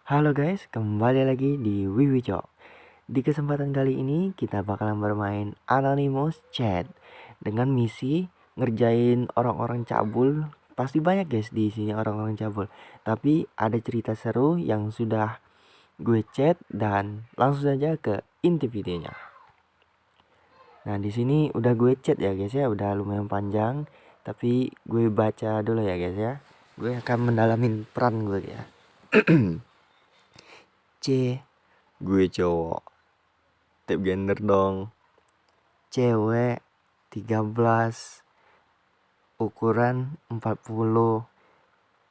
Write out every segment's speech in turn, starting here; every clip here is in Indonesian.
Halo guys, kembali lagi di Wiwico. Di kesempatan kali ini kita bakalan bermain Anonymous Chat dengan misi ngerjain orang-orang cabul. Pasti banyak guys di sini orang-orang cabul. Tapi ada cerita seru yang sudah gue chat dan langsung saja ke inti videonya. Nah, di sini udah gue chat ya guys ya, udah lumayan panjang. Tapi gue baca dulu ya guys ya. Gue akan mendalamin peran gue ya. C. Gue cowok. Tip gender dong. Cewek 13, ukuran 40,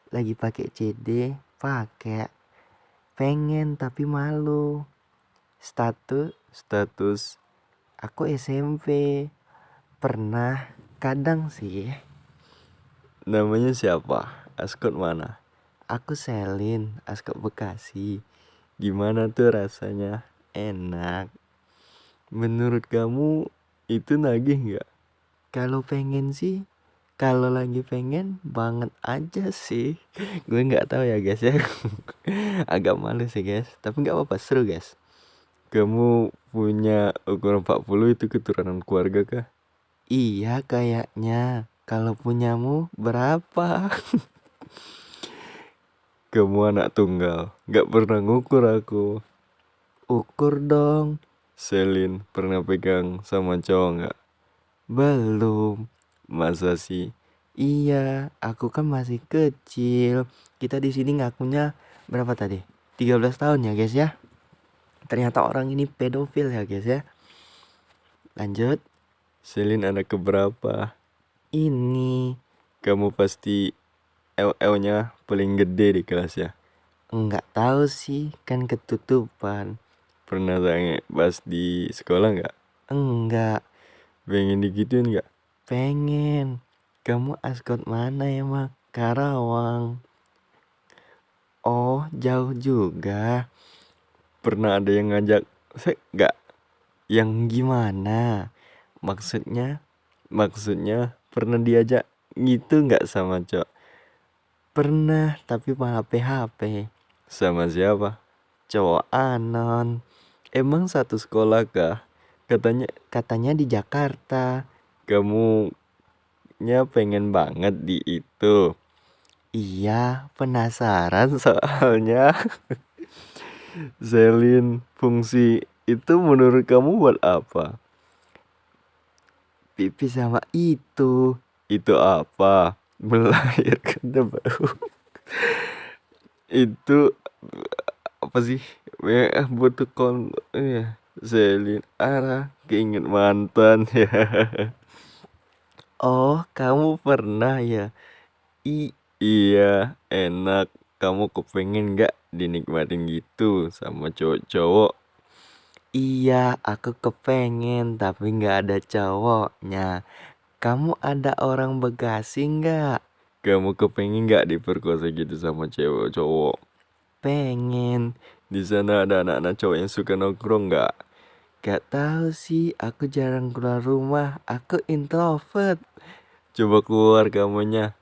lagi pakai CD, pakai, pengen tapi malu. Status aku SMP, pernah, kadang sih. Namanya siapa? Askot mana? Aku Selin, Askot Bekasi. Gimana tuh rasanya? Enak. Menurut kamu itu nagih nggak? Kalau pengen sih, kalau lagi pengen banget aja sih. Gue nggak tahu ya guys ya. Agak malu sih guys, tapi nggak apa-apa, seru guys. Kamu punya ukuran 40 itu keturunan keluarga kah? Iya kayaknya. Kalau punyamu berapa? Kamu anak tunggal, nggak pernah ngukur aku. Ukur dong. Selin pernah pegang sama cowok nggak? Belum. Masa sih? Iya, aku kan masih kecil. Kita di sini ngakunya berapa tadi? 13 tahun ya guys ya. Ternyata orang ini pedofil ya guys ya. Lanjut. Selin anak keberapa? Ini. Kamu pasti LL-nya paling gede di kelas ya? Enggak tahu sih, kan ketutupan. Pernah tanya pas di sekolah nggak? Enggak. Pengen digituin nggak? Pengen. Kamu askot mana emang? Karawang. Oh, jauh juga. Pernah ada yang ngajak nggak? Yang gimana? Maksudnya pernah diajak gitu nggak sama cowok? Pernah, tapi malah PHP. Sama siapa? Cowok anon. Emang satu sekolah kah? Katanya di Jakarta. Kamu pengen banget di itu. Iya, penasaran soalnya. Selin, fungsi itu menurut kamu buat apa? Pipi sama itu. Itu apa? Melahirkan baru. Itu apa sih? Butuh Selin arah keinget mantan ya. Oh, kamu pernah ya? Iya, enak. Kamu kepengen gak dinikmatin gitu sama cowok-cowok? Iya, aku kepengen tapi gak ada cowoknya. Kamu ada orang Bekasi gak? Kamu kepengen gak diperkosa gitu sama cewek cowok? Pengen. Di sana ada anak-anak cowok yang suka nongkrong gak? Gak tahu sih, aku jarang keluar rumah. Aku introvert. Coba keluar kamunya.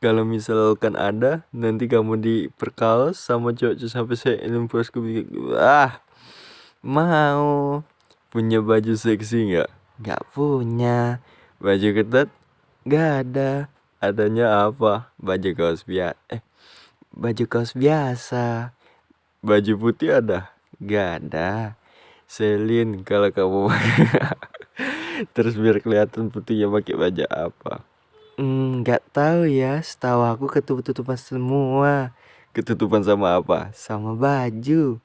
Kalau misalkan ada, nanti kamu diperkaos sama cowok sampai saya impos mau. Punya baju seksi nggak? Nggak punya. Baju ketat? Nggak ada. Adanya apa? Baju kaos biasa. Baju putih ada? Nggak ada. Selin, kalau kamu terus biar kelihatan putihnya pakai baju apa? Nggak tahu ya, setahu aku ketutupan semua. Ketutupan sama apa? Sama baju.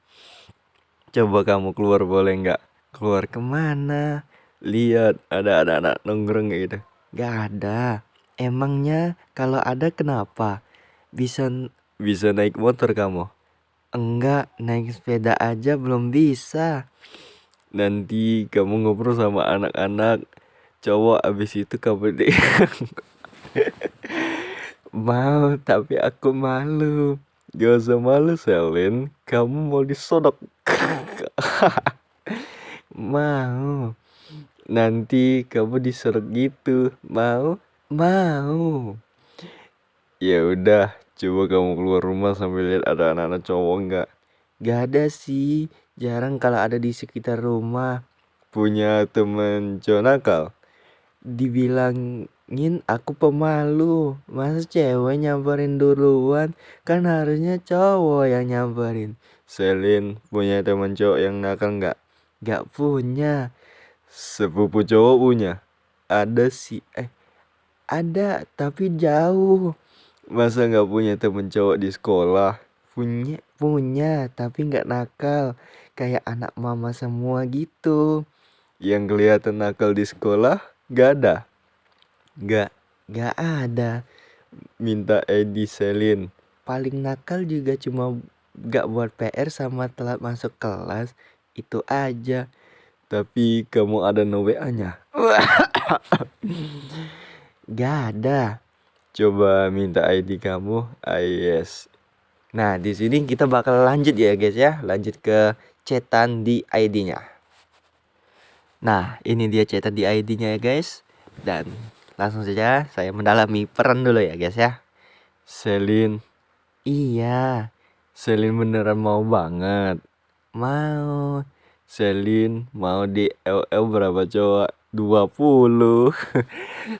Coba kamu keluar boleh nggak? Keluar kemana? Lihat, ada anak-anak nongkrong gitu. Nggak ada. Emangnya kalau ada kenapa? Bisa bisa naik motor kamu? Enggak, naik sepeda aja belum bisa. Nanti kamu ngobrol sama anak-anak cowok, abis itu kamu mau, tapi aku malu. Gak usah malu Selin, kamu mau disodok. Mau. Nanti kamu disodok gitu. Mau? Mau. Ya udah, Coba kamu keluar rumah sambil lihat ada anak-anak cowok nggak? Gak ada sih, jarang kalau ada di sekitar rumah. Punya temen cowok nakal? Dibilangin aku pemalu, masa cewek nyamperin duluan, kan harusnya cowok yang nyamperin. Selin punya temen cowok yang nakal nggak? Gak punya. Sepupu cowok punya? Ada sih, ada tapi jauh. Masa nggak punya temen cowok di sekolah? Punya tapi nggak nakal, kayak anak mama semua gitu. Yang kelihatan nakal di sekolah nggak ada? Nggak nggak ada. Minta ID Selin. Paling nakal juga cuma nggak buat PR sama telat masuk kelas, itu aja. Tapi kamu ada no WA-nya? Gak ada. Coba minta ID kamu. Yes. Nah, di sini kita bakal lanjut ya guys ya, lanjut ke chatan di ID-nya. Nah, ini dia chatan di ID-nya ya guys. Dan langsung saja saya mendalami peran dulu ya guys ya. Selin. Iya, Selin beneran mau banget. mau. Selin mau di LL berapa cowok? 20.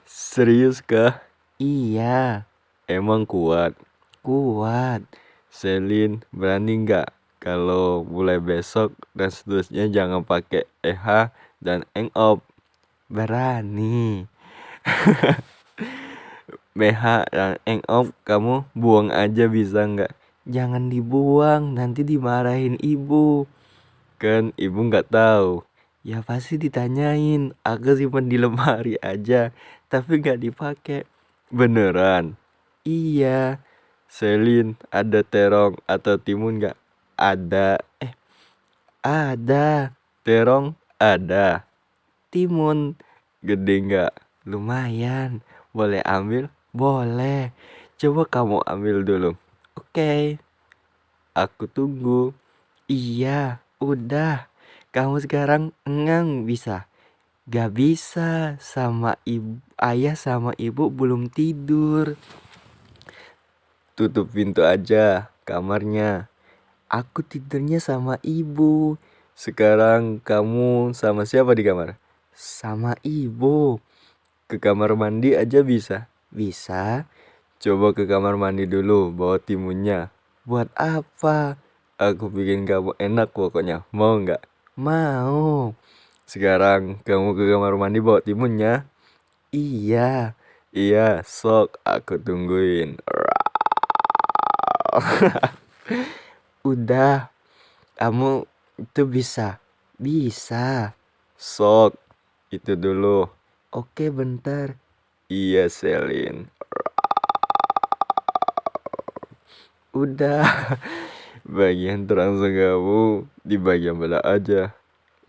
Serius kah? Iya, Emang kuat? kuat. Selin berani nggak kalau mulai besok dan seterusnya jangan pakai EH dan engop? Berani. BH dan engop kamu buang aja bisa nggak? Jangan dibuang, nanti dimarahin ibu. Kan ibu nggak tahu. Ya pasti ditanyain, aku simpen di lemari aja, tapi gak dipakai. Beneran? Iya, Selin ada terong atau timun nggak? Ada. ada. Terong ada. Timun, Gede nggak? lumayan. Boleh ambil? Boleh. Coba kamu ambil dulu. Oke. Aku tunggu. Iya, udah. Kamu sekarang engang bisa. Gak bisa, sama ibu, ayah sama ibu belum tidur. Tutup pintu aja kamarnya. Aku tidurnya sama ibu. Sekarang kamu sama siapa di kamar? Sama ibu. Ke kamar mandi aja bisa. Bisa? Coba ke kamar mandi dulu bawa timunnya. Buat apa? Aku bikin kamu enak pokoknya. Mau nggak? Mau. Sekarang kamu ke kamar mandi bawa timunnya. Iya. Iya, sok aku tungguin. Udah. Kamu itu bisa. Bisa. Sok itu dulu. Oke, bentar. Iya, Selin. Udah. Bagian terangsang kamu di bagian mana aja.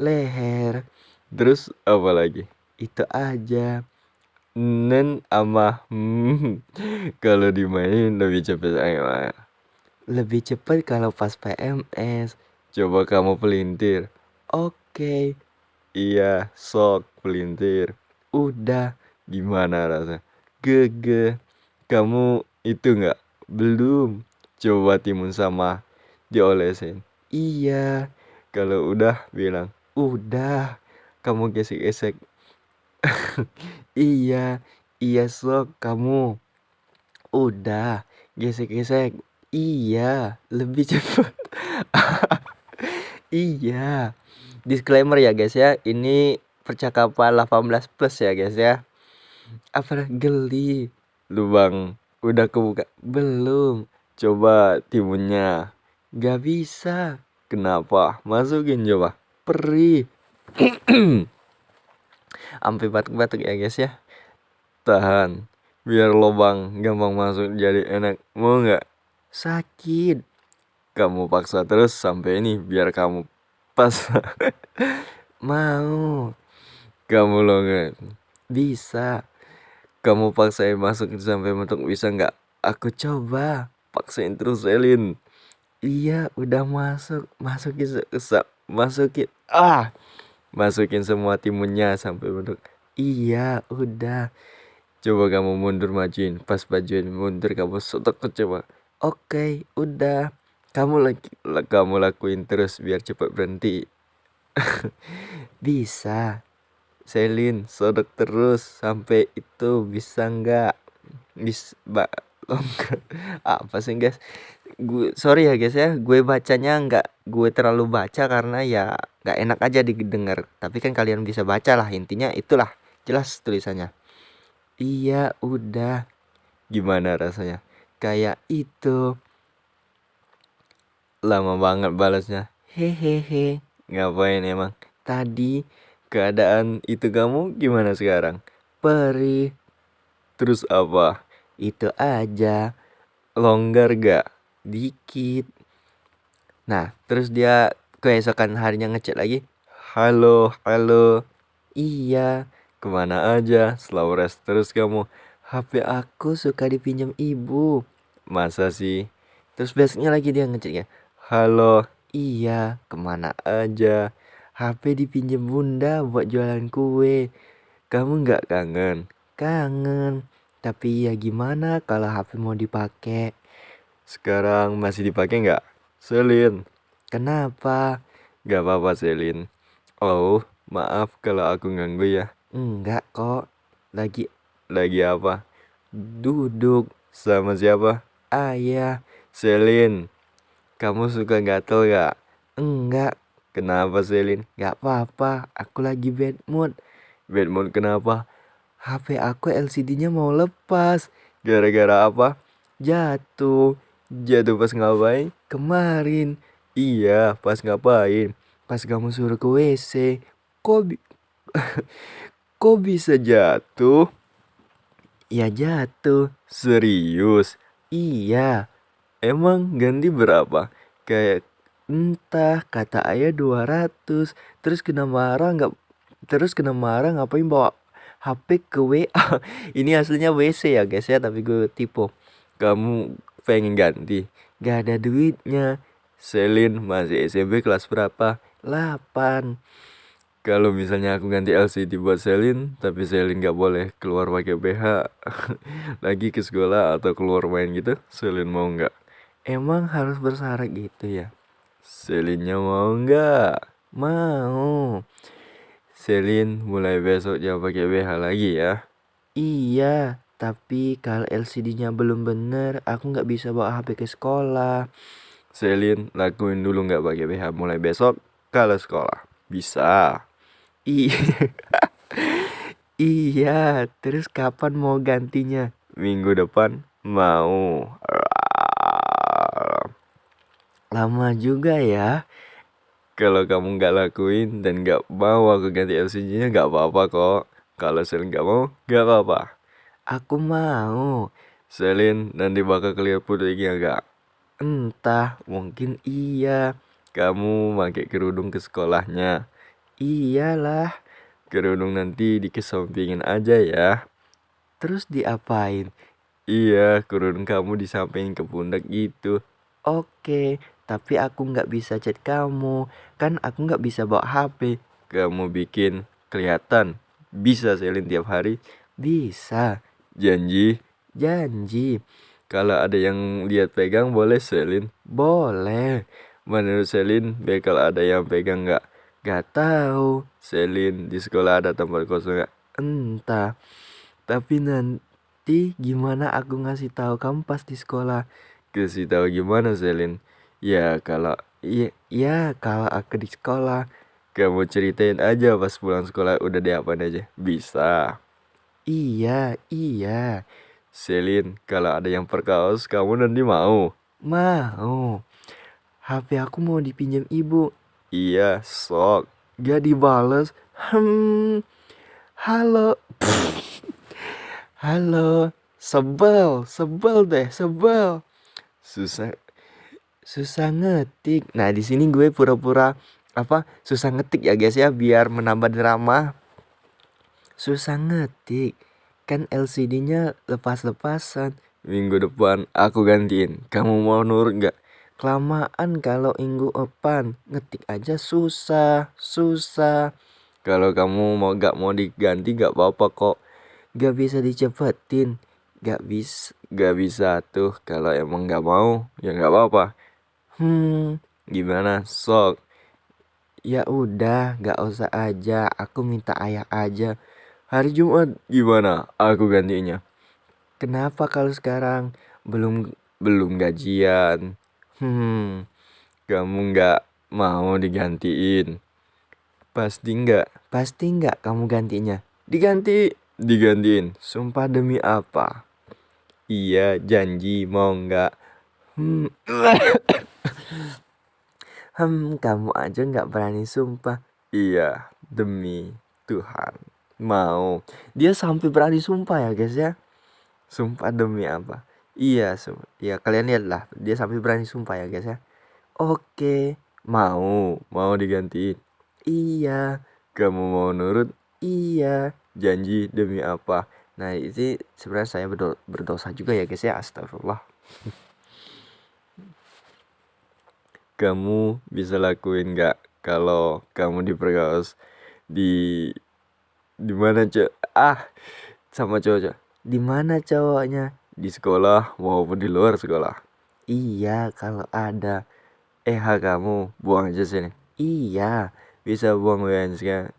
Leher. Terus apa lagi? Itu aja. Nen ama kalau dimainin lebih cepet aja. Lebih cepat kalau pas PMS. Coba kamu pelintir. Oke. Iya, sok pelintir. Udah. Gimana rasa? Gege. Kamu itu nggak? Belum. Coba timun sama diolesin. Iya. Kalau udah bilang. Udah. Kamu gesek-gesek. Iya. Iya sok kamu. Udah. Gesek-gesek. Iya. Lebih cepat. Iya. Disclaimer ya guys ya. Ini percakapan 18 plus ya guys ya. Apa geli? Lubang udah kebuka. Belum. Coba timunnya. Gak bisa. Kenapa? Masukin coba. Perih. Sampai batuk-batuk ya guys ya. Tahan. Biar lubang gampang masuk jadi enak. Mau nggak? Sakit. Kamu paksa terus sampai ini biar kamu pas. Mau. Kamu longet. Bisa. Kamu paksain masuk sampai mentok bisa nggak? Aku coba. Paksain terus Selin. Iya udah masuk. Masukin. Masukin. Masukin semua timunnya sampai mentok. Iya udah. Coba kamu mundur majuin. Pas majuin mundur kamu sotok coba. Oke, udah. Kamu lakuin terus biar cepat berhenti. Bisa. Selin, sodok terus sampai itu bisa nggak? Longgar. Apa sih guys? Sorry ya guys ya, gue bacanya nggak gue terlalu baca karena ya nggak enak aja didengar. Tapi kan kalian bisa baca lah, intinya itulah jelas tulisannya. Iya udah. Gimana rasanya? Kayak itu. Lama banget balasnya. Hehehe. Ngapain emang? Tadi keadaan itu kamu gimana sekarang? Perih. Terus apa? Itu aja. Longgar gak? Dikit. Nah, terus dia keesokan harinya ngechat lagi. Halo, halo. Iya, kemana aja? Slowres terus kamu. HP aku suka dipinjam ibu. Masa sih? Terus besoknya lagi dia ngechat ya. Halo, iya, kemana aja? HP dipinjam bunda buat jualan kue. Kamu nggak kangen? Kangen. Tapi ya gimana kalau HP mau dipakai? Sekarang masih dipakai nggak? Selin. Kenapa? Gak apa-apa Selin. Oh, maaf kalau aku ganggu ya. Enggak kok. Lagi apa? Duduk. Sama siapa? Ayah. Selin, kamu suka gatel gak? Enggak. Kenapa Selin? Gak apa-apa. Aku lagi bad mood. Bad mood kenapa? HP aku LCD-nya mau lepas. Gara-gara apa? Jatuh. Jatuh pas ngapain? Kemarin. Iya, pas ngapain? Pas kamu suruh ke WC. Kok bi- kok bisa jatuh? Ya jatuh. Serius? Iya. Emang ganti berapa? Kayak entah, kata ayah 200. Terus kena marah ngapain bawa HP ke WA. Ini aslinya WC ya guys ya, tapi gue tipu. Kamu pengen ganti? Gak ada duitnya. Selin masih SMP kelas berapa? 8. Kalau misalnya aku ganti LCD buat Selin, tapi Selin gak boleh keluar pakai BH lagi ke sekolah atau keluar main gitu, Selin mau nggak? Emang harus bersyarat gitu ya? Selinnya mau nggak? Mau. Selin mulai besok jangan pakai BH lagi ya. Iya, tapi kalau LCD-nya belum bener, aku nggak bisa bawa HP ke sekolah. Selin, lakuin dulu nggak pakai BH mulai besok kalau sekolah. Bisa. Iya, iya. Terus kapan mau gantinya? Minggu depan mau. Lama juga ya. Kalau kamu nggak lakuin dan nggak mau aku ganti LCD-nya nggak apa-apa kok. Kalau Selin nggak mau, nggak apa-apa. Aku mau. Selin nanti bakal clear putihnya nggak? Entah, mungkin iya. Kamu pakai kerudung ke sekolahnya. Iyalah. Kerudung nanti dikesampingin aja ya. Terus diapain? Iya, kerudung kamu disampingin ke pundak gitu. Oke, tapi aku nggak bisa chat kamu. Kan aku nggak bisa bawa HP. Kamu bikin kelihatan. Bisa Selin tiap hari? Bisa. Janji? Janji. Kalau ada yang lihat pegang boleh Selin? Boleh. Menurut Selin, bakal ada yang pegang nggak? Gak tahu. Selin, di sekolah ada tempat kosong nggak? Entah. Tapi nanti gimana aku ngasih tahu kamu pas di sekolah? Kasih tahu gimana Selin? Ya kalau aku di sekolah, kamu ceritain aja pas pulang sekolah udah diapain aja. Bisa. Iya, iya. Selin, kalau ada yang perkaos kamu nanti mau? Mau. HP aku mau dipinjam ibu. Iya, sok. Gak dibales. Halo. Halo. Sebel deh, sebel. Susah susah ngetik. Nah, di sini gue pura-pura susah ngetik ya guys ya biar menambah drama. Susah ngetik. Kan LCD-nya lepas-lepasan. Minggu depan aku gantiin. Kamu mau nurut nggak? Kelamaan kalau minggu depan. Ngetik aja susah. Kalau kamu gak mau diganti gak apa-apa kok. Gak bisa dicepetin. Gak bisa tuh, kalau emang gak mau ya gak apa-apa. Gimana sok? Ya udah, gak usah aja. Aku minta ayah aja. Hari Jumat gimana? Aku gantinya. Kenapa kalau sekarang Belum gajian. Kamu gak mau digantiin? Pasti nggak? Pasti nggak kamu gantinya? Digantiin. Sumpah demi apa? Iya, janji mau nggak? Kamu aja nggak berani sumpah. Iya, demi Tuhan. Mau. Dia sampai berani sumpah ya guys ya. Sumpah demi apa? Iya, ya kalian lihat lah, dia sampai berani sumpah ya guys ya. Oke, Mau digantiin. iya, Kamu mau nurut? iya. Janji demi apa? Nah ini sebenarnya saya berdosa juga ya guys ya, astagfirullah. Kamu bisa lakuin nggak kalau kamu diperkaos di mana sama cowok? Di mana cowoknya? Di sekolah maupun di luar sekolah? Iya, kalau ada. Kamu buang aja sini. Iya, Bisa buang sekarang.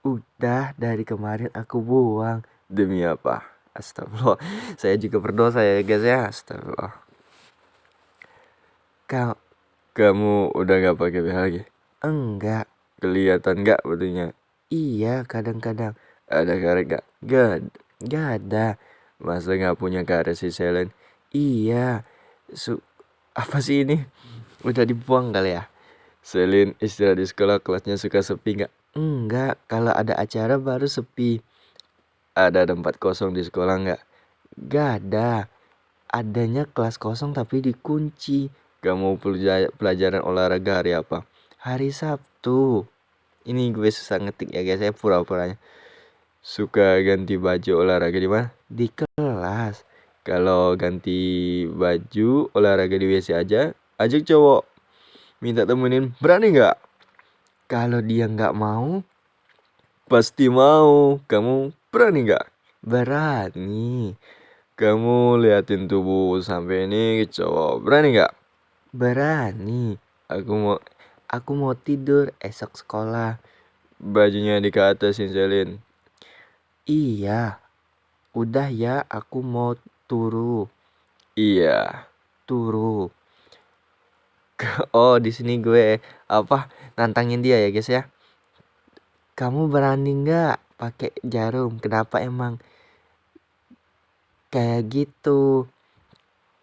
udah dari kemarin aku buang. Demi apa? Astagfirullah. Saya juga berdosa ya guys ya, astagfirullah. Kamu udah gak pakai BH lagi? Enggak. Kelihatan gak betulnya? Iya, kadang-kadang. Ada karet gak? Gak ada. Masa gak punya karet si Selen? Iya. Apa sih ini? Udah dibuang kali ya? Selin istirahat di sekolah, kelasnya suka sepi gak? Enggak, kalau ada acara baru sepi. Ada tempat kosong di sekolah gak? Gak ada. Adanya kelas kosong tapi dikunci. Kamu pelajaran olahraga hari apa? Hari Sabtu. Ini gue susah ngetik ya guys, saya pura-puranya. Suka ganti baju olahraga di mana? Di kelas. Kalau ganti baju olahraga di WC aja, ajak cowok minta temenin, berani nggak? Kalau dia nggak mau, Pasti mau. Kamu berani nggak? berani. Kamu liatin tubuh sampai ini ke cowok, berani nggak? Berani. Aku Aku mau tidur esok sekolah. bajunya di ke atasin Selin. Iya. Udah ya, aku mau turu. Iya. Turu. Oh, di sini gue nantangin dia ya guys ya. Kamu berani nggak pakai jarum? Kenapa emang kayak gitu?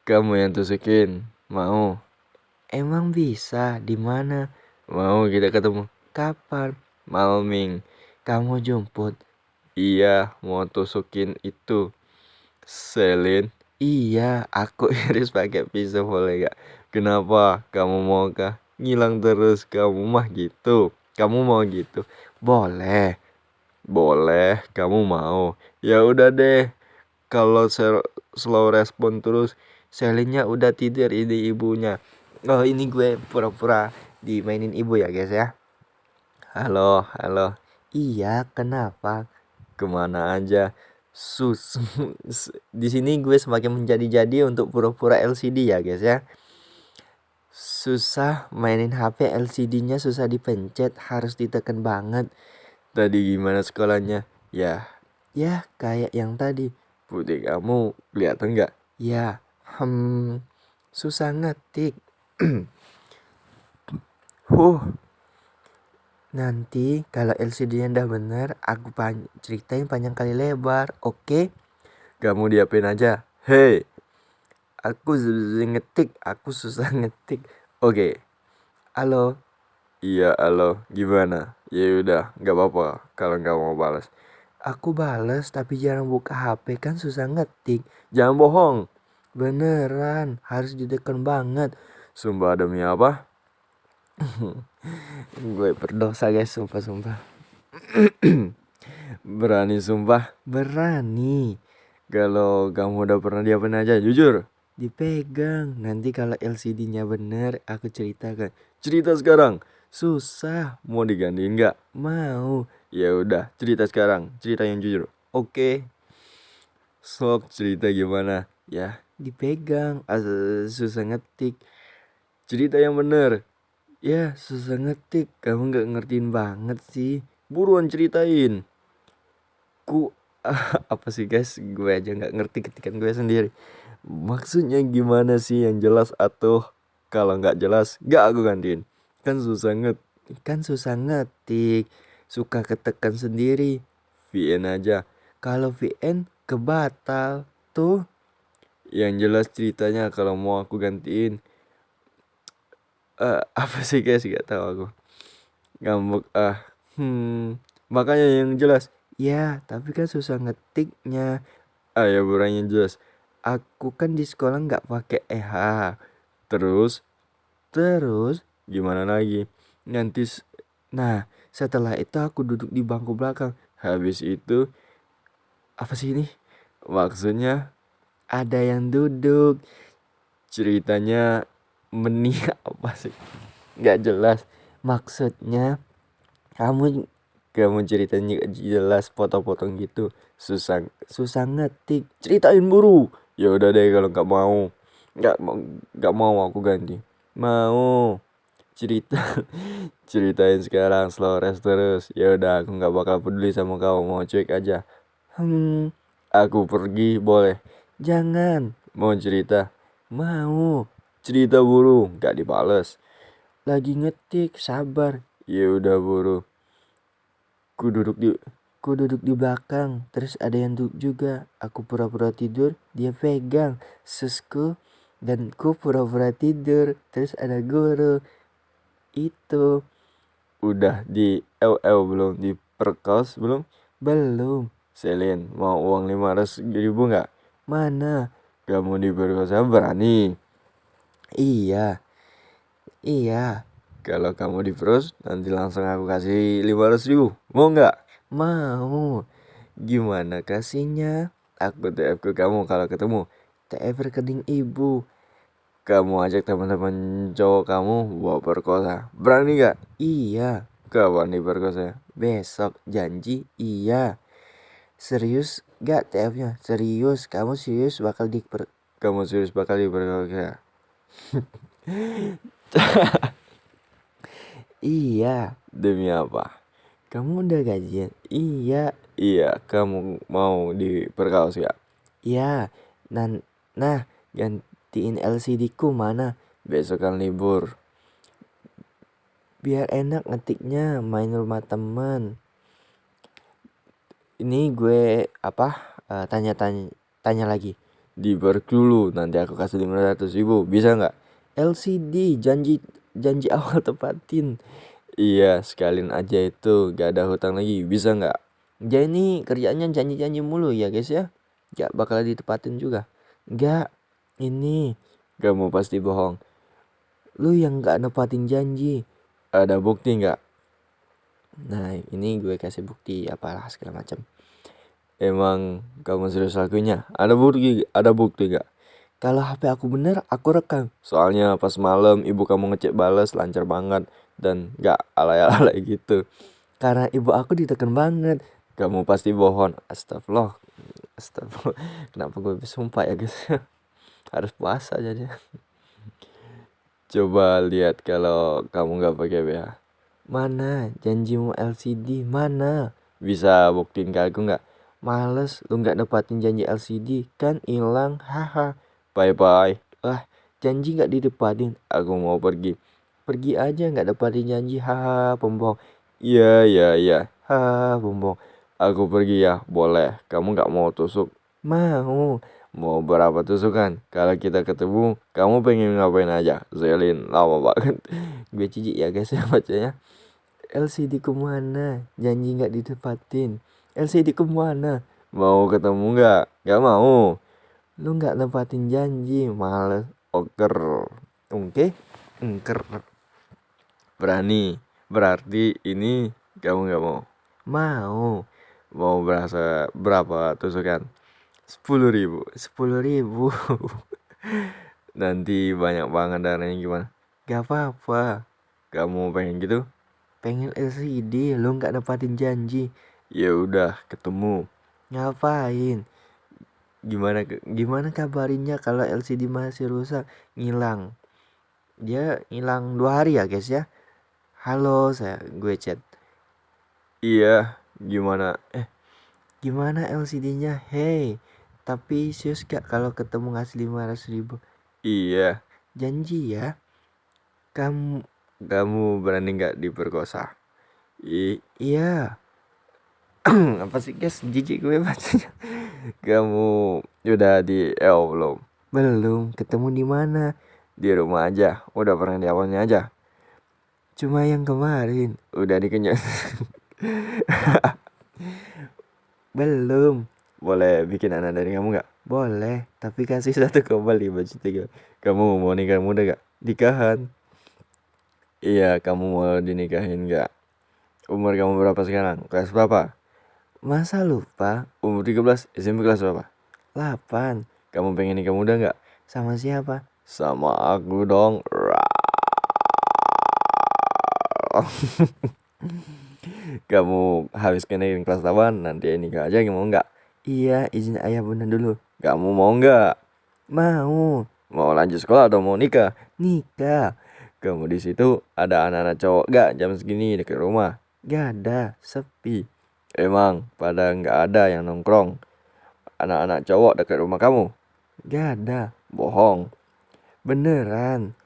Kamu yang tusukin. Mau? Emang bisa? Di mana? Mau kita ketemu? Kapan? Malming. Kamu jemput? Iya, mau tusukin itu Selin. Iya, aku Iris pakai pisau boleh gak? Kenapa? Kamu mau kah? Ngilang terus kamu mah gitu. Kamu mau gitu? boleh. Boleh, kamu mau. Ya udah deh. Kalau slow respon terus, Selinnya udah tidur ini ibunya. Oh, ini gue pura-pura dimainin ibu ya guys ya. halo. Iya, kenapa? Kemana aja? Di sini gue semakin menjadi-jadi untuk pura-pura LCD ya guys ya. Susah mainin HP, LCD-nya susah dipencet, harus ditekan banget. Tadi gimana sekolahnya? Ya, Kayak yang tadi. putih kamu kelihatan nggak? Ya, susah ngetik. Nanti kalau LCD-nya udah bener, aku ceritain panjang kali lebar, oke? Kamu diapain aja? Hei, Aku ngetik, aku susah ngetik. oke. Halo, Iya, halo. Gimana? Ya udah, nggak apa-apa kalau nggak mau balas. aku bales tapi jarang buka HP kan susah ngetik. Jangan bohong. Beneran, harus ditekan banget. Sumpah demi apa? Gue berdosa guys, sumpah. Berani sumpah. Berani. Kalau kamu udah pernah diapain aja, jujur. Dipegang, nanti kalau LCD-nya bener aku ceritakan. Cerita sekarang. Susah, Mau digantiin nggak? mau. Ya udah, cerita sekarang. Cerita yang jujur. Oke. Sok cerita gimana? Ya, dipegang. Susah ngetik. Cerita yang bener. Ya, susah ngetik. Kamu nggak ngertiin banget sih. Buruan ceritain. Ku apa sih guys? Gue aja nggak ngerti ketikan gue sendiri. Maksudnya gimana sih yang jelas atuh? Kalau nggak jelas, nggak aku gantiin. Kan Susah ngetik. Suka ketekan sendiri. VN aja. Kalau VN kebatal tuh. Yang jelas ceritanya kalau mau aku gantiin. Apa sih guys? Gak tahu aku. Ngambek Makanya yang jelas. Ya, tapi kan susah ngetiknya. Ya burannya jelas. Aku kan di sekolah nggak pakai EH. Terus Terus, gimana lagi? nanti, nah, setelah itu aku duduk di bangku belakang. Habis itu Apa sih ini? maksudnya Ada yang duduk. ceritanya meni apa sih? Nggak jelas. Maksudnya, kamu Kamu ceritanya gak jelas, potong-potong gitu. Susah. susah ngetik. Ceritain buru. Ya udah deh kalau nggak mau. Nggak mau aku ganti. Mau cerita ceritain sekarang slow rest terus. Ya udah aku nggak bakal peduli sama kamu, mau cuek aja. Hmm, Aku pergi boleh. jangan. Mau cerita? Mau. Cerita buru, nggak dibales. Lagi ngetik, sabar. Ya udah buru. Ku duduk di Ku duduk di belakang, terus ada yang duduk juga. Aku pura-pura tidur, dia pegang susku, dan ku pura-pura tidur. Terus ada guru. Itu udah di LL belum, di perkos belum. belum. Selin mau uang 500.000 nggak? Mana? Kamu diperkosa berani. Iya, iya, Kalau kamu diperos nanti langsung aku kasih 500.000. Mau nggak? mau. Gimana kasihnya? Aku TF ke kamu kalau ketemu. TF rekening ibu. Kamu ajak teman-teman cowok kamu bawa perkosa. Berani nggak? Iya, Kapan diperkosa? besok janji. Iya. Serius gak TF-nya? Serius, kamu serius bakal Kamu serius bakal diperkosa? Iya. Demi apa? Kamu udah gajian? Iya. Iya, kamu mau diperkaos ya? Iya. Nah, nah, gantiin LCD ku mana? Besok kan libur. Biar enak ngetiknya, main rumah temen. Ini gue tanya lagi. Diper dulu, nanti aku kasih 500.000. Bisa nggak? LCD, janji awal tepatin. Iya, sekalian aja itu. Gak ada hutang lagi. Bisa nggak? Jadi ini kerjaannya janji-janji mulu ya guys ya. Gak bakal ditepatin juga. Gak, ini Kamu pasti bohong. lu yang gak nepatin janji. Ada bukti nggak? Nah ini gue kasih bukti apalah segala macam. Emang kamu serius lakunya? Ada bukti? Ada bukti nggak? Kalau HP aku bener, aku rekam. Soalnya pas malam ibu kamu ngecek balas lancar banget dan nggak alay-alay gitu. Karena ibu aku ditekan banget. Kamu pasti bohong. Astagfirullah. Astagfirullah. Kenapa gue sumpah ya guys? Harus puasa jadi. Coba lihat kalau kamu nggak pakai BH. Mana janjimu LCD? Mana? Bisa buktiin ke aku nggak? Males, lu gak nepatin janji LCD. Kan hilang, haha. Bye bye. Lah, janji gak didepatin. Aku mau pergi. Pergi aja gak nepatin janji, haha, pembohong. Iya iya iya. Haha, pembohong. Aku pergi ya, boleh. Kamu nggak mau tusuk? Mau. Mau berapa tusukan? Kalau kita ketemu, kamu pengen ngapain aja? Zelin, lama banget. Gue jijik ya guys ya bacanya. LCD kemana? Janji gak ditepatin. LCD kemana? Mau ketemu nggak? Nggak mau. Lu gak nepatin janji, males. Oker. Oke, engker. Berani. Berarti ini kamu nggak mau. Mau. Mau berapa tusukan? 10.000. 10.000. Nanti banyak banget dananya gimana? Gak apa-apa. Kamu pengen gitu? Pengen LCD, lu gak nepatin janji. Ya udah, ketemu. Ngapain? Gimana kabarnya kalau LCD masih rusak, ngilang. Dia ngilang 2 hari ya guys ya. Halo, gue chat. Iya, gimana? Gimana LCD-nya? Hey, tapi serius gak kalau ketemu ngasih 500.000? Iya, Janji ya. Kamu kamu berani nggak diperkosa? iya. Apa sih guys? Jijik gue bacanya. Kamu udah di belum? Belum, ketemu di mana? Di rumah aja, udah pernah di awalnya aja. Cuma yang kemarin. Udah dikenyang. Belum. Boleh bikin anak dari kamu nggak? Boleh, tapi kasih 1,5 juta. Kamu mau nikah muda gak? Nikahan. Iya, kamu mau dinikahin gak? Umur kamu berapa sekarang? Kelas berapa? Masa lupa? Umur 13, SMP kelas berapa? 8. Kamu pengen nikah muda gak? Sama siapa? Sama aku dong. Kamu habis kenaikin kelas 8, nanti nikah aja, mau nggak? Iya, izin ayah bunda dulu. Kamu mau nggak? Mau. Mau lanjut sekolah atau mau nikah? Nikah. Kamu di situ ada anak-anak cowok gak jam segini dekat rumah? Gak ada, sepi. Emang pada nggak ada yang nongkrong anak-anak cowok dekat rumah kamu? Gak ada. Bohong. Beneran.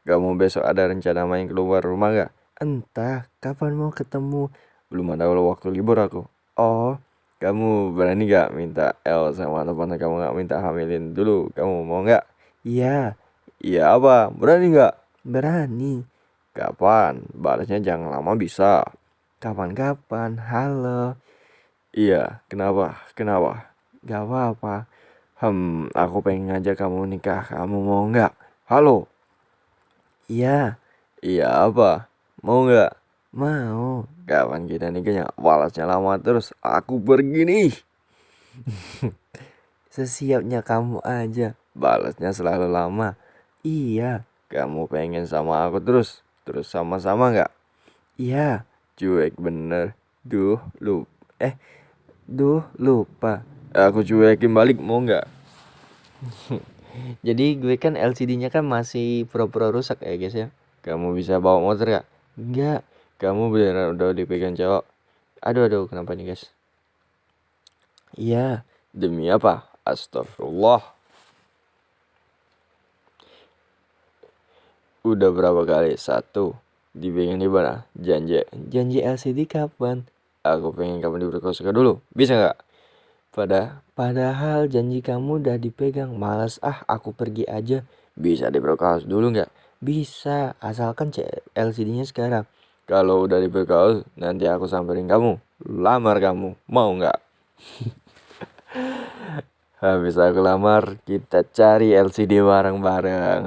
Kamu besok ada rencana main keluar rumah gak? Entah kapan mau ketemu. Belum ada waktu libur aku. Oh, Kamu berani gak minta sama teman kamu gak minta hamilin dulu? Kamu mau gak? iya, Iya apa? Berani gak? berani. Kapan? Balasnya jangan lama bisa. Kapan-kapan. Halo. Iya, kenapa? Kenapa? Gak apa-apa. Aku pengen ngajak kamu nikah. Kamu mau gak? Halo? Iya, Iya apa? Mau gak? mau. Kapan kita nikahnya? Balasnya lama terus. Aku pergi nih. Sesiapnya kamu aja. Balasnya selalu lama. Iya, Kamu pengen sama aku terus? Terus sama-sama gak? iya. Cuek bener. Duh, lupa. Aku cuekin balik, mau gak? Jadi gue kan LCD-nya kan masih pura-pura rusak ya guys ya. Kamu bisa bawa motor gak? Enggak. Kamu beneran udah dipegang cowok? Aduh, kenapa nih guys? Iya, Demi apa? Astagfirullah. Udah berapa kali? 1. Dipegang di mana? Janji. janji LCD kapan? Aku pengen kamu diperkosa dulu. Bisa gak? Padahal janji kamu udah dipegang. Malas aku pergi aja. Bisa diperkosa dulu gak? Bisa, asalkan LCD-nya sekarang. Kalau udah diperkosa, nanti aku samperin kamu. Lamar kamu. Mau gak? Habis aku lamar, kita cari LCD bareng-bareng.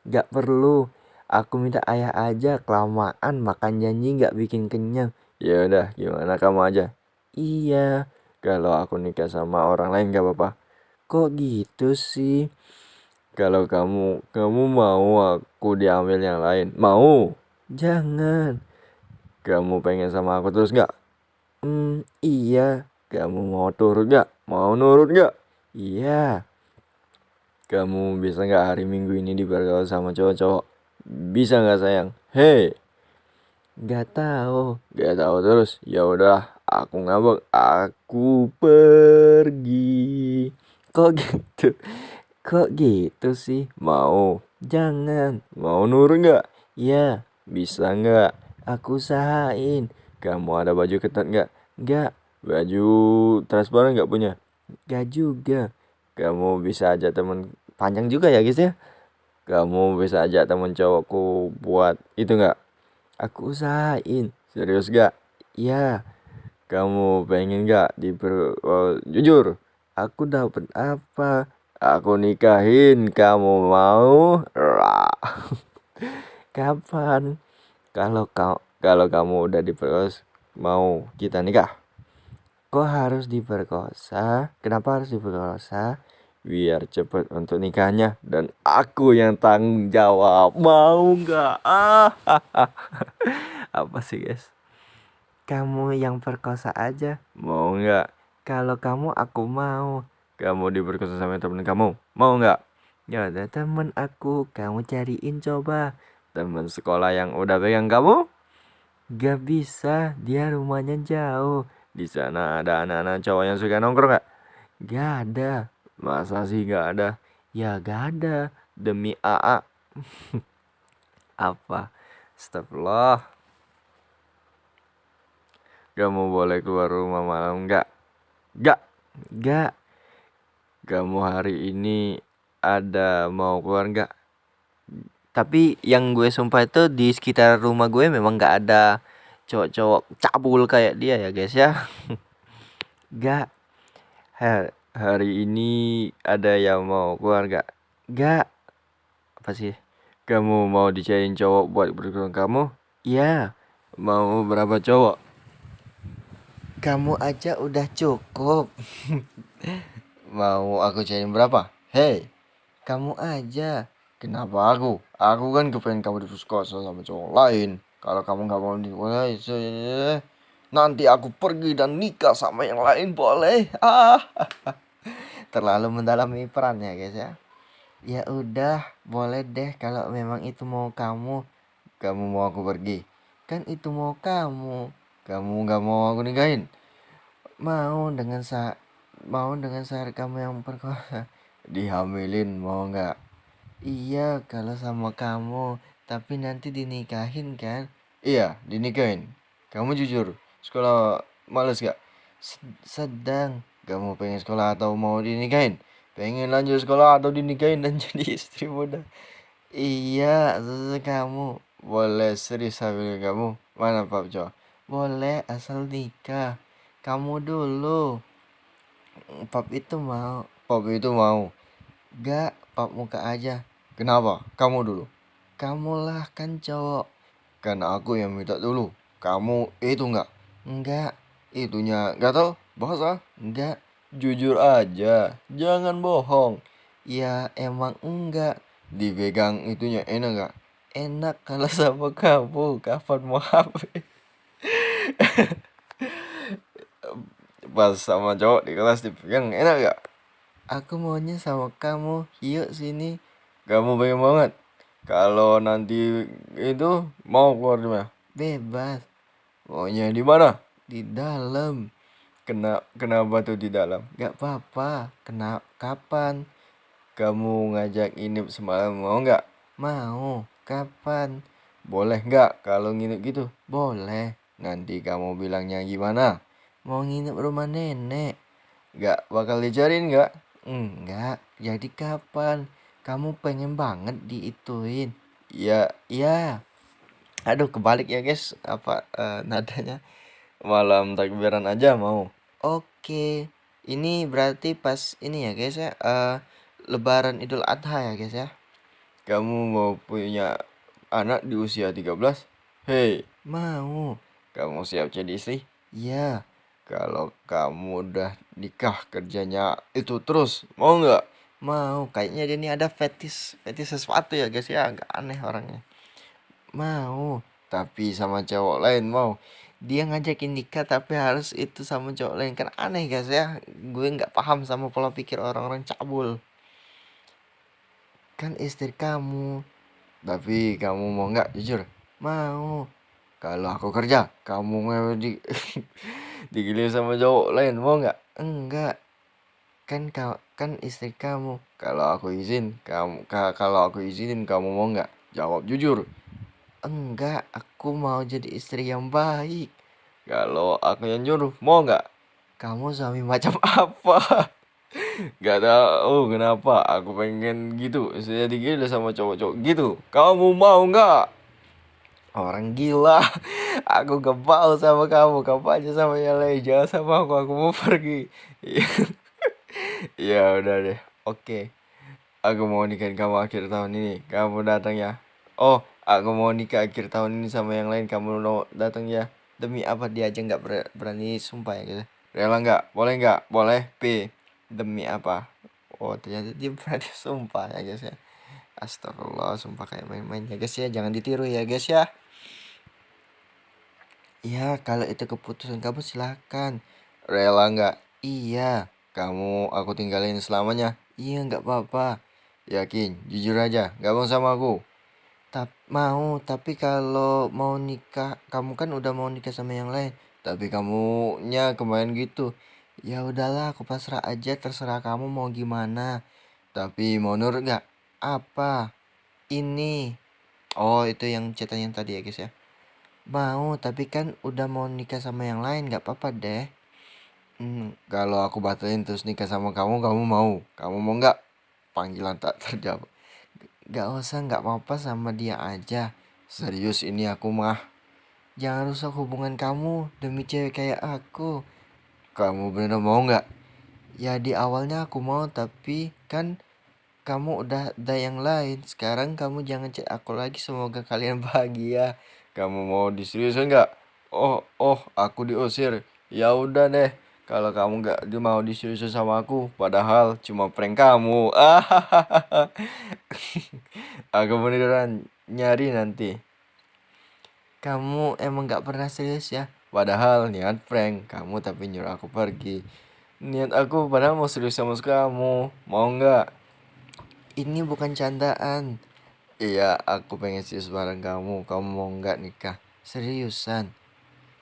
Gak perlu. Aku minta ayah aja, kelamaan makan janji gak bikin kenyang. Ya udah, gimana kamu aja? Iya, Kalau aku nikah sama orang lain gak apa-apa. kok gitu sih? Kalau kamu mau aku diambil yang lain? Mau? Jangan. Kamu pengen sama aku terus gak? Iya, Kamu mau turut gak? Mau nurut gak? iya. Kamu bisa gak hari Minggu ini dipergaul sama cowok-cowok? Bisa gak sayang? Hei, Gak tahu. gak tahu terus. Ya udah, aku ngambek. Aku pergi. Kok gitu? Kok gitu sih? Mau? Jangan. Mau nurut gak? Ya, Bisa gak? aku usahain. Kamu ada baju ketat gak? Gak, Baju transparan gak punya? gak juga. Kamu bisa ajak temen Panjang juga ya guys ya. Kamu bisa ajak temen cowokku buat itu gak? Aku usahain. Serius gak? Ya, Kamu pengen gak jujur? aku dapat apa? Aku nikahin, kamu mau? Kapan? Kalau kamu udah diperkos, mau kita nikah? Kok harus diperkosa? Kenapa harus diperkosa? Biar cepet untuk nikahnya dan aku yang tanggung jawab. Mau nggak? Apa sih guys? Kamu yang perkosa aja. Mau nggak? Kalau kamu aku mau. Kamu diperkosa sama temen kamu? Mau nggak? Ya udah temen aku, kamu cariin coba. Temen sekolah yang udah pegang kamu? Gak bisa, dia rumahnya jauh. Di sana ada anak-anak cowok yang suka nongkrong nggak? Gak ada. Masa sih nggak ada? Ya gak ada. Demi AA. Apa? Astagfirullah. Kamu boleh keluar rumah malam nggak? Nggak. Gak. Kamu hari ini ada mau keluar nggak? Tapi yang gue sumpah itu di sekitar rumah gue memang gak ada cowok-cowok cabul kayak dia ya guys ya. Gak. Hari ini ada yang mau keluar nggak? Gak. Apa sih? Kamu mau dicariin cowok buat berkeluar kamu? Ya, Mau berapa cowok? kamu aja udah cukup. Mau aku cariin berapa? Hei, Kamu aja. kenapa aku? Aku kan kepengen kamu diperkosa sama cowok lain. Kalau kamu nggak mau nanti aku pergi dan nikah sama yang lain boleh? Terlalu mendalami peran ya guys ya. Ya udah, boleh deh kalau memang itu mau kamu. Kamu mau aku pergi? Kan itu mau kamu. Kamu nggak mau aku nikahin? Mau dengan syarat kamu yang perkosa. Dihamilin mau nggak? Iya, kalau sama kamu, tapi nanti dinikahin kan? Iya, dinikahin. Kamu jujur, sekolah males gak? Sedang. Kamu pengen sekolah atau mau dinikahin? Pengen lanjut sekolah atau dinikahin dan jadi istri muda? Iya, sesuai kamu. Boleh serius hamil kamu? Mana Pak Jo? Boleh asal nikah. Kamu dulu. Pap itu mau. Pop itu mau. Gak, pap muka aja. Kenapa? Kamu dulu. Kamulah kan cowok. Kan aku yang minta dulu. Kamu itu enggak? Enggak, Itunya gatal? Bahasa? enggak. Jujur aja. Jangan bohong. Ya emang enggak. Dipegang itunya enak gak? Enak kalau sama kamu. Kapan mau HP? Pas sama cowok di kelas dipegang enak gak? Aku maunya sama kamu. Yuk sini. Kamu pengen banget. Kalau nanti itu mau keluar di mana? Bebas. Maunya di mana? Di dalam. Kenapa tuh di dalam? Gak apa-apa. Kapan? Kamu ngajak nginep semalam mau nggak? Mau. Kapan? Boleh nggak kalau nginep gitu? Boleh. Nanti kamu bilangnya gimana? Mau nginep rumah nenek. Nggak bakal dijarin nggak? Enggak. Jadi kapan? Kamu pengen banget diituin. Ya Ya. Aduh kebalik ya guys. Apa nadanya? malam takbiran aja mau. Oke. Ini berarti pas ini ya guys ya. Lebaran Idul Adha ya guys ya. Kamu mau punya anak di usia 13? Hei, Mau. kamu siap jadi istri? Ya. Kalau kamu udah nikah kerjanya itu terus, mau nggak? Mau. Kayaknya dia ini ada fetish sesuatu ya guys ya. Agak aneh orangnya. Mau. Tapi sama cowok lain mau. Dia ngajakin nikah tapi harus itu sama cowok lain, kan aneh guys ya. Gue nggak paham sama pola pikir orang-orang cabul. Kan istri kamu. Tapi kamu mau nggak jujur? Mau. Kalau aku kerja, kamu ngewe di digilir sama cowok lain mau nggak? Enggak. Kan istri kamu. Kalau aku izin, kalau aku izinin kamu mau nggak? Jawab jujur. Enggak, aku mau jadi istri yang baik. Kalau aku yang nyuruh, mau nggak? Kamu suami macam apa? Gak tahu kenapa aku pengen gitu. Saya digilir sama cowok-cowok gitu. Kamu mau nggak? Orang gila. Aku gak mau sama kamu. Kamu aja sama yang lain. Jangan sama aku mau pergi. Ya udah deh. Oke. Aku mau nikahin kamu akhir tahun ini. Kamu datang ya. Oh, aku mau nikah akhir tahun ini sama yang lain. Kamu datang ya. Demi apa dia aja nggak berani sumpah ya gitu. Rela nggak? Boleh nggak? Boleh. P. Demi apa? Oh ternyata dia berani sumpah ya guys ya. Astagfirullah, sumpah kayak main-main ya guys ya. Jangan ditiru ya guys ya. Ya, kalau itu keputusan kamu silakan. Rela nggak? Iya. Kamu aku tinggalin selamanya? Iya, nggak apa-apa. Yakin? Jujur aja, gabung sama aku. Mau, tapi kalau mau nikah, kamu kan udah mau nikah sama yang lain. Tapi kamunya kemarin gitu. Ya udahlah, aku pasrah aja, terserah kamu mau gimana. Tapi mau nurut nggak? Apa? Ini. Oh, itu yang cetan yang tadi ya guys ya. Mau, tapi kan udah mau nikah sama yang lain, nggak apa-apa deh. Kalau aku batalin terus nikah sama kamu, kamu mau? Kamu mau nggak? Panggilan tak terjawab. Gak usah, nggak apa-apa sama dia aja. Serius ini aku mah. Jangan rusak hubungan kamu demi cewek kayak aku. Kamu bener mau nggak? Ya di awalnya aku mau, tapi kan kamu udah ada yang lain. Sekarang kamu jangan chat aku lagi. Semoga kalian bahagia. Kamu mau diseriusin nggak? Oh, aku diusir. Ya udah deh. Kalau kamu nggak mau diseriusin sama aku, padahal cuma prank kamu. Aku beneran nyari nanti. Kamu emang nggak pernah serius ya? Padahal niat prank kamu tapi nyuruh aku pergi. Niat aku padahal mau serius sama kamu. Mau nggak? Ini bukan candaan. Iya, aku pengen serius bareng kamu. Kamu mau nggak nikah? Seriusan?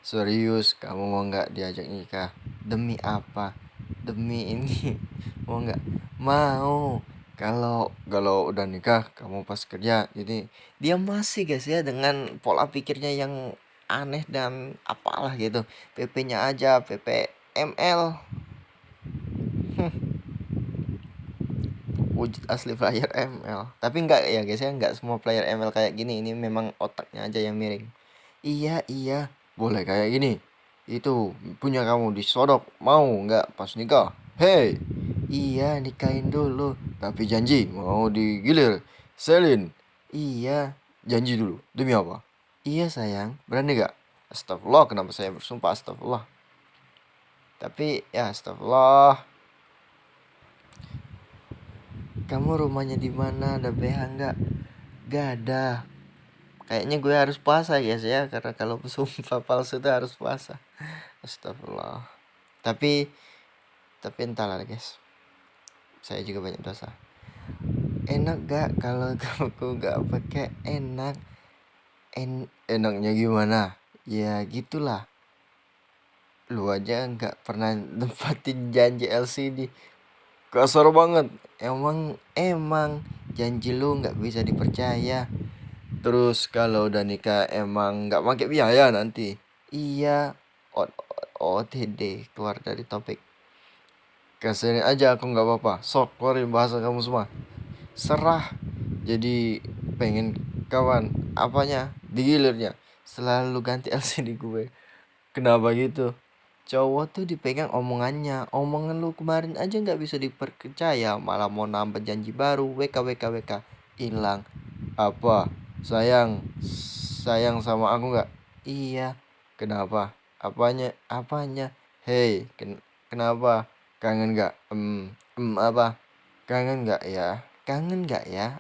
Serius, kamu mau nggak diajak nikah? Demi apa? Demi ini. Mau nggak? Mau. Kalau udah nikah, kamu pas kerja. Jadi dia masih guys ya dengan pola pikirnya yang aneh dan apalah gitu. PP-nya aja, PP ML. Wujud asli player ML. Tapi enggak ya guys ya, enggak semua player ML kayak gini. Ini memang otaknya aja yang miring. Iya, boleh kayak gini. Itu punya kamu disodok, mau nggak pas nikah? Hei, iya nikahin dulu. Tapi janji mau digilir. Selin, iya. Janji dulu. Demi apa? Iya sayang, berani nggak? Astagfirullah, kenapa saya bersumpah astagfirullah? Tapi ya astagfirullah. Kamu rumahnya di mana? Ada BH nggak? Gak ada. Kayaknya gue harus puasa guys ya, karena kalau sumpah palsu itu harus puasa. Astagfirullah. Tapi entahlah guys. Saya juga banyak dosa. Enak gak kalau kamu gak pakai enak? Enaknya gimana? Ya gitulah. Lu aja nggak pernah nempatin janji LCD. Kasar banget. Emang janji lu nggak bisa dipercaya. Terus kalau udah nikah emang nggak pakai biaya nanti. Iya. OTD keluar dari topik. Kasihin aja aku nggak apa-apa. Sok keluarin bahasa kamu semua. Serah. Jadi pengen kawan. Apanya? Digilirnya. Selalu ganti LCD gue. Kenapa gitu? Cowok tuh dipegang omongannya. Omongan lu kemarin aja nggak bisa dipercaya. Malah mau nambah janji baru. WK. Hilang. Apa? Sayang sama aku nggak? Iya. Kenapa? Apanya? Hei, kenapa? Kangen nggak? Apa? Kangen nggak ya? Kangen nggak ya?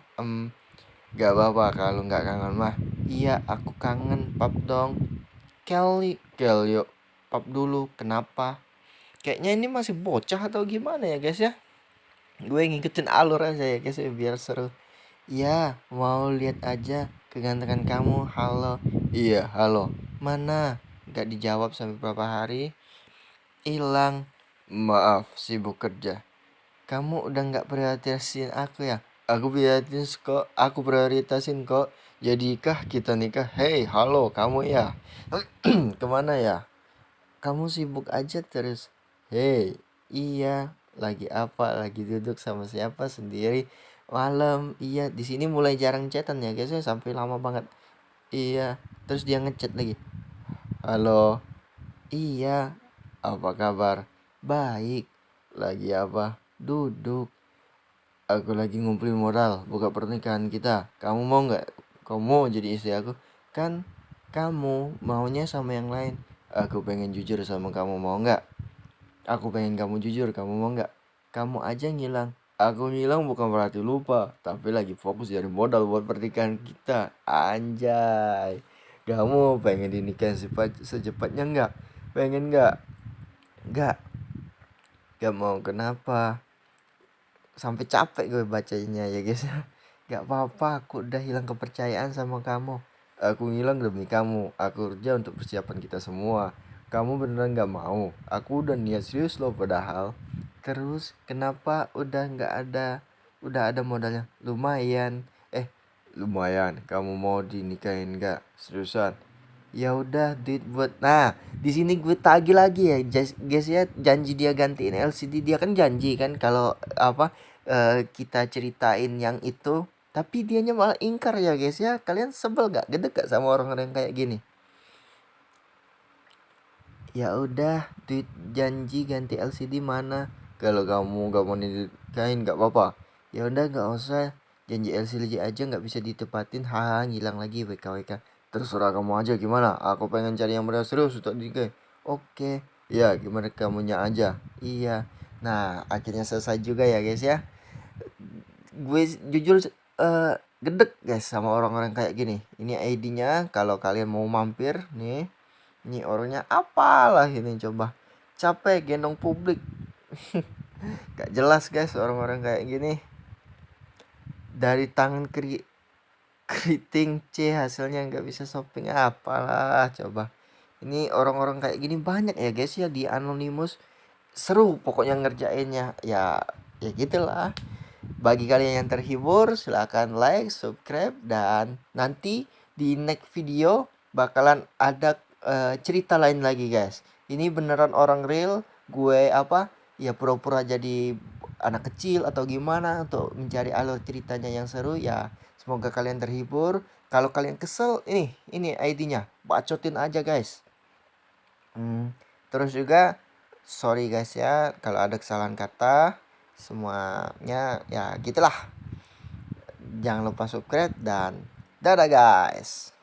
Nggak apa-apa kalau nggak kangen mah. Iya, aku kangen. Pap dong. Yuk. Pap dulu. Kenapa? Kayaknya ini masih bocah atau gimana ya guys ya? Gue ngikutin alur aja ya guys ya, biar seru. Ya, mau lihat aja kegantengan kamu. Halo. Iya, halo. Mana? Gak dijawab sampai berapa hari. Hilang. Maaf, sibuk kerja. Kamu udah gak prioritasin aku ya? Aku prioritasin kok. Jadikah kita nikah? Hei, halo, kamu ya? Kemana ya? Kamu sibuk aja terus. Hei, iya. Lagi apa? Lagi duduk sama siapa? Sendiri. Malam. Iya, di sini mulai jarang chatan ya guys ya, sampai lama banget. Iya. Terus dia ngechat lagi. Halo. Iya. Apa kabar? Baik. Lagi apa? Duduk. Aku lagi ngumpulin modal buka pernikahan kita. Kamu mau nggak? Kamu mau jadi istri aku? Kan kamu maunya sama yang lain. Aku pengen jujur sama kamu, mau nggak? Aku pengen kamu jujur, kamu mau nggak? Kamu aja ngilang. Aku ngilang bukan berarti lupa, tapi lagi fokus dari modal buat pernikahan kita. Anjay. Kamu pengen dinikahin secepatnya nggak? Pengen nggak? Nggak. Nggak mau, kenapa? Sampai capek gue bacanya ya guys ya. Nggak apa-apa, aku udah hilang kepercayaan sama kamu. Aku ngilang demi kamu. Aku kerja untuk persiapan kita semua. Kamu beneran nggak mau? Aku udah niat serius loh padahal. Terus kenapa udah ada modalnya? Lumayan. Lumayan. Kamu mau dinikahin nggak? Seriusan? Ya udah duit buat, nah di sini gue tagih lagi ya guys ya, janji dia gantiin LCD, dia kan janji kan kalau apa, kita ceritain yang itu, tapi dianya malah ingkar ya guys ya. Kalian sebel gak, gede gak sama orang-orang kayak gini? Ya udah, duit janji ganti LCD mana? Kalau kamu gak mau nikahin gak apa-apa. Ya udah gak usah, janji LCD aja nggak bisa ditepatin, haha ngilang lagi WKWK. Terserah kamu aja gimana. Aku pengen cari yang benar serius untuk dinikahin. Oke, ya gimana kamunya aja. Iya. Nah akhirnya selesai juga ya guys ya. Gue jujur gedek guys sama orang-orang kayak gini. Ini ID-nya kalau kalian mau mampir nih. Ini orangnya apalah ini coba. Capek gendong publik. Gak jelas guys orang-orang kayak gini. Dari tangan keriting C hasilnya nggak bisa shopping, apalah coba. Ini orang-orang kayak gini banyak ya guys ya di Anonymous. Seru pokoknya ngerjainnya. Ya gitulah. Bagi kalian yang terhibur, silahkan like, subscribe, dan nanti di next video bakalan ada cerita lain lagi guys. Ini beneran orang real, gue apa ya pura-pura jadi anak kecil atau gimana untuk mencari alur ceritanya yang seru ya. Semoga kalian terhibur. Kalau kalian kesel, ini ID-nya, bacotin aja guys. Terus juga sorry guys ya kalau ada kesalahan kata, semuanya ya gitulah. Jangan lupa subscribe dan dadah guys.